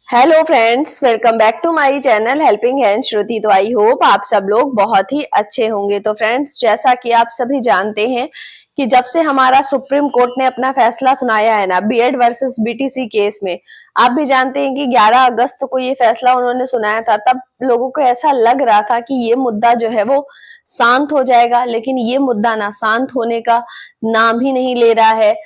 Hello friends, welcome back to my channel helping hand Shruti. तो I hope आप सब लोग बहुत ही अच्छे होंगे। तो फ्रेंड्स, जैसा कि आप सभी जानते हैं कि जब से हमारा सुप्रीम कोर्ट ने अपना फैसला सुनाया है ना बीएड वर्सेस बीटीसी केस में, आप भी जानते हैं कि 11 अगस्त को ये फैसला उन्होंने सुनाया था। तब लोगों को ऐसा लग रहा था कि ये मुद्दा जो है वो शांत हो जाएगा, लेकिन ये मुद्दा ना शांत होने का नाम ही नहीं ले रहा है।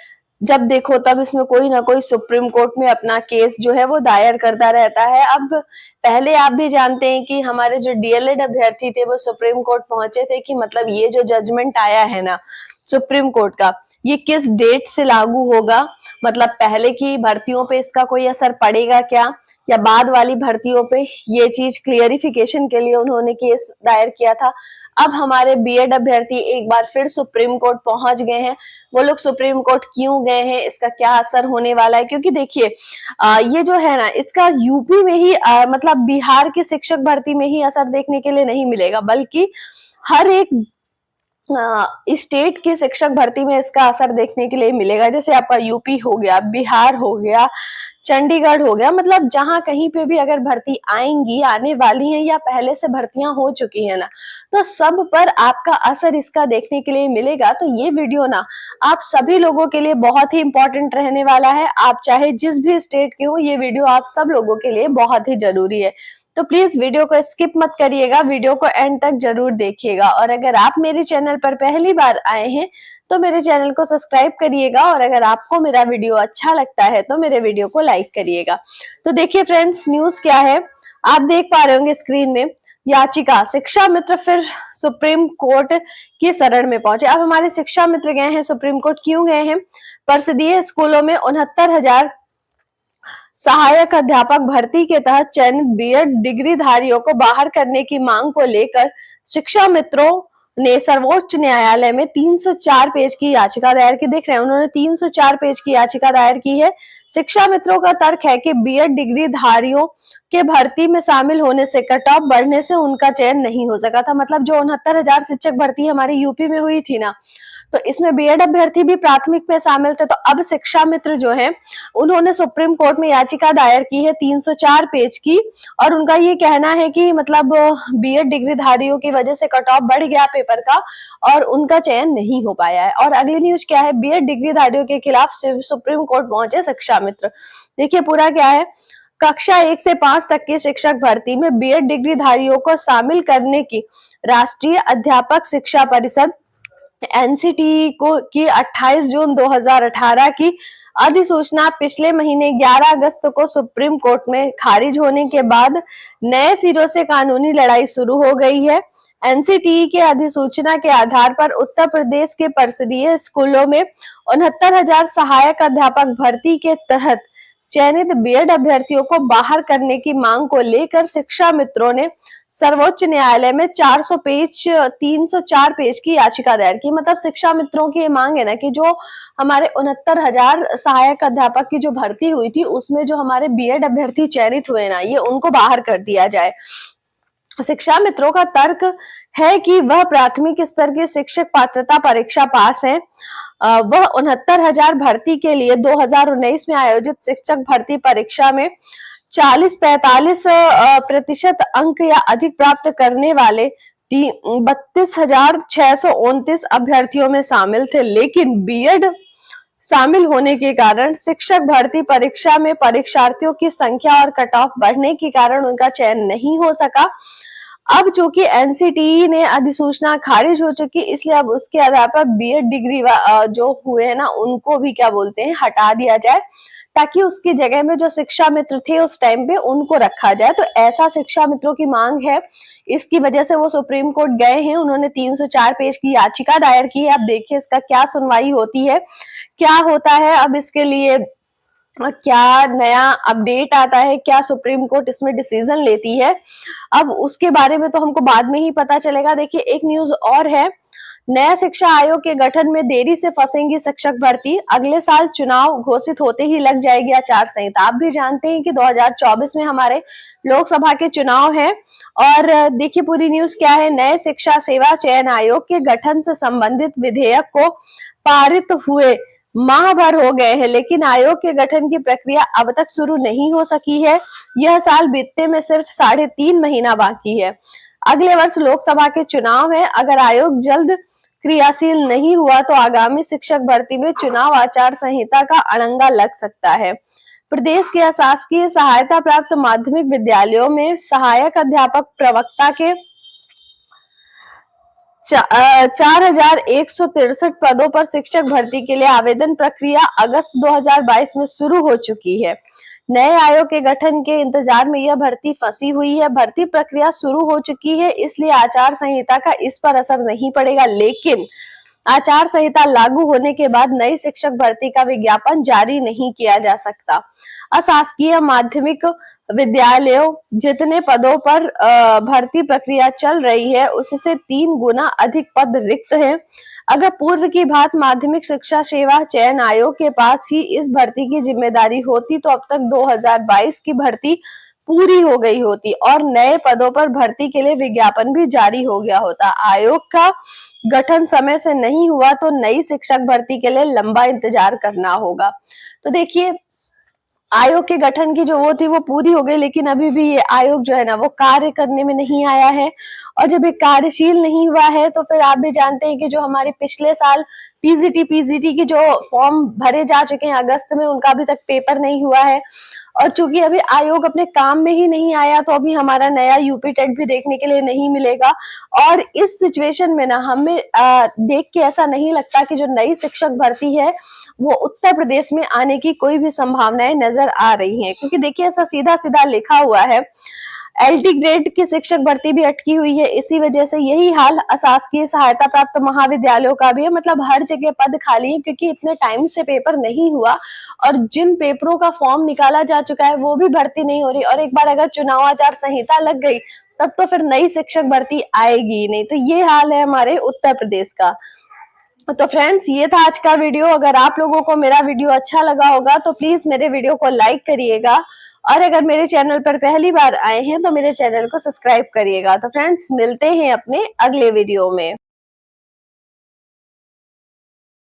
जब देखो तब इसमें कोई ना कोई सुप्रीम कोर्ट में अपना केस जो है वो दायर करता रहता है। अब पहले आप भी जानते हैं कि हमारे जो डीएलएड अभ्यर्थी थे वो सुप्रीम कोर्ट पहुंचे थे कि मतलब ये जो जजमेंट आया है ना सुप्रीम कोर्ट का, ये किस डेट से लागू होगा, मतलब पहले की भर्तियों पे इसका कोई असर पड़ेगा क्या, या बाद वाली भर्तियों पे, ये चीज क्लियरिफिकेशन के लिए उन्होंने केस दायर किया था। अब हमारे बीएड अभ्यर्थी एक बार फिर सुप्रीम कोर्ट पहुंच गए हैं। वो लोग सुप्रीम कोर्ट क्यों गए हैं, इसका क्या असर होने वाला है, क्योंकि देखिए ये जो है ना इसका यूपी में ही मतलब बिहार की शिक्षक भर्ती में ही असर देखने के लिए नहीं मिलेगा, बल्कि हर एक स्टेट की शिक्षक भर्ती में इसका असर देखने के लिए मिलेगा। जैसे आपका यूपी हो गया, बिहार हो गया, चंडीगढ़ हो गया, मतलब जहां कहीं पे भी अगर भर्ती आएंगी, आने वाली है या पहले से भर्तियां हो चुकी है ना, तो सब पर आपका असर इसका देखने के लिए मिलेगा। तो ये वीडियो ना आप सभी लोगों के लिए बहुत ही इंपॉर्टेंट रहने वाला है। आप चाहे जिस भी स्टेट के हो, ये वीडियो आप सब लोगों के लिए बहुत ही जरूरी है। तो प्लीज वीडियो को स्किप मत करिएगा, वीडियो को एंड तक जरूर देखिएगा। और अगर आप मेरे चैनल पर पहली बार आए हैं तो मेरे चैनल को सब्सक्राइब करिएगा, और अगर आपको मेरा वीडियो अच्छा लगता है तो मेरे वीडियो को लाइक करिएगा। तो देखिए फ्रेंड्स, न्यूज क्या है आप देख पा रहे होंगे स्क्रीन में। याचिका, शिक्षा मित्र फिर सुप्रीम कोर्ट की शरण में पहुंचे। अब हमारे शिक्षा मित्र गए हैं सुप्रीम कोर्ट। क्यों गए हैं? परिषदीय स्कूलों में 69,000 सहायक अध्यापक भर्ती के तहत चयनित बीएड डिग्रीधारियों को बाहर करने की मांग को लेकर शिक्षा मित्रों ने सर्वोच्च न्यायालय में 304 पेज की याचिका दायर की। देख रहे हैं, उन्होंने 304 पेज की याचिका दायर की है। शिक्षा मित्रों का तर्क है कि बीएड डिग्रीधारियों के भर्ती में शामिल होने से कट ऑफ बढ़ने से उनका चयन नहीं हो सका था। मतलब जो 69,000 शिक्षक भर्ती हमारे यूपी में हुई थी ना, तो इसमें बीएड अभ्यर्थी भी प्राथमिक में शामिल थे। तो अब शिक्षा मित्र जो है उन्होंने सुप्रीम कोर्ट में याचिका दायर की है 304 पेज की, और उनका ये कहना है कि मतलब बीएड डिग्रीधारियों की वजह से कट ऑफ बढ़ गया पेपर का और उनका चयन नहीं हो पाया है। और अगली न्यूज क्या है, बीएड डिग्रीधारियों के खिलाफ सुप्रीम कोर्ट पहुंचे शिक्षा मित्र। देखिए पूरा क्या है, कक्षा 1 से 5 तक की शिक्षक भर्ती में बीएड डिग्रीधारियों को शामिल करने की राष्ट्रीय अध्यापक शिक्षा परिषद एनसीटी को की 28 जून 2018 की अधिसूचना पिछले महीने 11 अगस्त को सुप्रीम कोर्ट में खारिज होने के बाद नए सिरों से कानूनी लड़ाई शुरू हो गई है। एनसीटी के अधिसूचना के आधार पर उत्तर प्रदेश के परिषदीय स्कूलों में 69,000 सहायक अध्यापक भर्ती के तहत चयनित बीएड अभ्यर्थियों को बाहर करने की मांग को लेकर शिक्षा मित्रों ने सर्वोच्च न्यायालय में 304 पेज की याचिका दायर की। मतलब शिक्षा मित्रों की ये मांग है ना कि जो हमारे 69,000 सहायक अध्यापक की जो भर्ती हुई थी उसमें जो हमारे बीएड अभ्यर्थी चयनित हुए ना, ये उनको बाहर कर दिया जाए। शिक्षा मित्रों का तर्क है कि वह प्राथमिक स्तर की शिक्षक पात्रता परीक्षा पास है। वह 69,000 भर्ती के लिए 2019 में आयोजित शिक्षक भर्ती परीक्षा में 40-45% अंक या अधिक प्राप्त करने वाले 32,629 अभ्यर्थियों में शामिल थे, लेकिन बीएड शामिल होने के कारण शिक्षक भर्ती परीक्षा में परीक्षार्थियों की संख्या और कट ऑफ बढ़ने के कारण उनका चयन नहीं हो सका। अब चूंकि एनसीटीई ने अधिसूचना खारिज हो चुकी, इसलिए अब उसके आधार पर बीएड डिग्री जो हुए हैं ना उनको भी क्या बोलते हैं हटा दिया जाए, ताकि उसकी जगह में जो शिक्षा मित्र थे उस टाइम पे उनको रखा जाए। तो ऐसा शिक्षा मित्रों की मांग है, इसकी वजह से वो सुप्रीम कोर्ट गए हैं। उन्होंने 304 पेज की याचिका दायर की है। अब देखिए इसका क्या सुनवाई होती है, क्या होता है, अब इसके लिए क्या नया अपडेट आता है, क्या सुप्रीम कोर्ट इसमें डिसीजन लेती है, अब उसके बारे में तो हमको बाद में ही पता चलेगा। देखिए एक न्यूज और है, नया शिक्षा आयोग के गठन में देरी से फंसेंगी शिक्षक भर्ती, अगले साल चुनाव घोषित होते ही लग जाएगी आचार संहिता। आप भी जानते हैं कि 2024 में हमारे लोकसभा के चुनाव है। और देखिए पूरी न्यूज क्या है, नए शिक्षा सेवा चयन आयोग के गठन से संबंधित विधेयक को पारित हुए माह भर हो गए हैं लेकिन आयोग के गठन की प्रक्रिया अब तक शुरू नहीं हो सकी है। यह साल बीतते में सिर्फ 3.5 महीना बाकी है। अगले वर्ष लोकसभा के चुनाव है। अगर आयोग जल्द क्रियाशील नहीं हुआ तो आगामी शिक्षक भर्ती में चुनाव आचार संहिता का अड़ंगा लग सकता है। प्रदेश के अशासकीय सहायता प्राप्त माध्यमिक विद्यालयों में सहायक अध्यापक प्रवक्ता के 4,163 पदों पर शिक्षक भर्ती के लिए आवेदन प्रक्रिया अगस्त 2022 में शुरू हो चुकी है। नए आयोग के गठन के इंतजार में यह भर्ती फंसी हुई है। भर्ती प्रक्रिया शुरू हो चुकी है, इसलिए आचार संहिता का इस पर असर नहीं पड़ेगा, लेकिन आचार संहिता लागू होने के बाद नई शिक्षक भर्ती का विज्ञापन जारी नहीं किया जा सकता। अशासकीय माध्यमिक विद्यालयों जितने पदों पर भर्ती प्रक्रिया चल रही है उससे 3 गुना अधिक पद रिक्त हैं। अगर पूर्व की बात माध्यमिक शिक्षा सेवा चयन आयोग के पास ही इस भर्ती की जिम्मेदारी होती तो अब तक 2022 की भर्ती पूरी हो गई होती और नए पदों पर भर्ती के लिए विज्ञापन भी जारी हो गया होता। आयोग का गठन समय से नहीं हुआ तो नई शिक्षक भर्ती के लिए लंबा इंतजार करना होगा। तो देखिए, आयोग के गठन की जो वो थी वो पूरी हो गई, लेकिन अभी भी ये आयोग जो है ना वो कार्य करने में नहीं आया है। और जब ये कार्यशील नहीं हुआ है तो फिर आप भी जानते हैं कि जो हमारे पिछले साल पीजीटी की जो फॉर्म भरे जा चुके हैं अगस्त में, उनका अभी तक पेपर नहीं हुआ है। और चूंकि अभी आयोग अपने काम में ही नहीं आया तो अभी हमारा नया यूपी टेट भी देखने के लिए नहीं मिलेगा। और इस सिचुएशन में ना हमें देख के ऐसा नहीं लगता कि जो नई शिक्षक भर्ती है वो उत्तर प्रदेश में आने की कोई भी संभावनाएं नजर आ रही हैं, क्योंकि देखिए ऐसा सीधा सीधा लिखा हुआ है। एलटी ग्रेड की शिक्षक भर्ती भी अटकी हुई है। इसी वजह से यही हाल अशासकीय सहायता प्राप्त महाविद्यालयों का भी है। मतलब हर जगह पद खाली है क्योंकि इतने टाइम से पेपर नहीं हुआ और जिन पेपरों का फॉर्म निकाला जा चुका है वो भी भर्ती नहीं हो रही। और एक बार अगर चुनाव आचार संहिता लग गई तब तो फिर नई शिक्षक भर्ती आएगी नहीं। तो ये हाल है हमारे उत्तर प्रदेश का। तो फ्रेंड्स, ये था आज का वीडियो। अगर आप लोगों को मेरा वीडियो अच्छा लगा होगा तो प्लीज मेरे वीडियो को लाइक करिएगा और अगर मेरे चैनल पर पहली बार आए हैं तो मेरे चैनल को सब्सक्राइब करिएगा। तो फ्रेंड्स, मिलते हैं अपने अगले वीडियो में।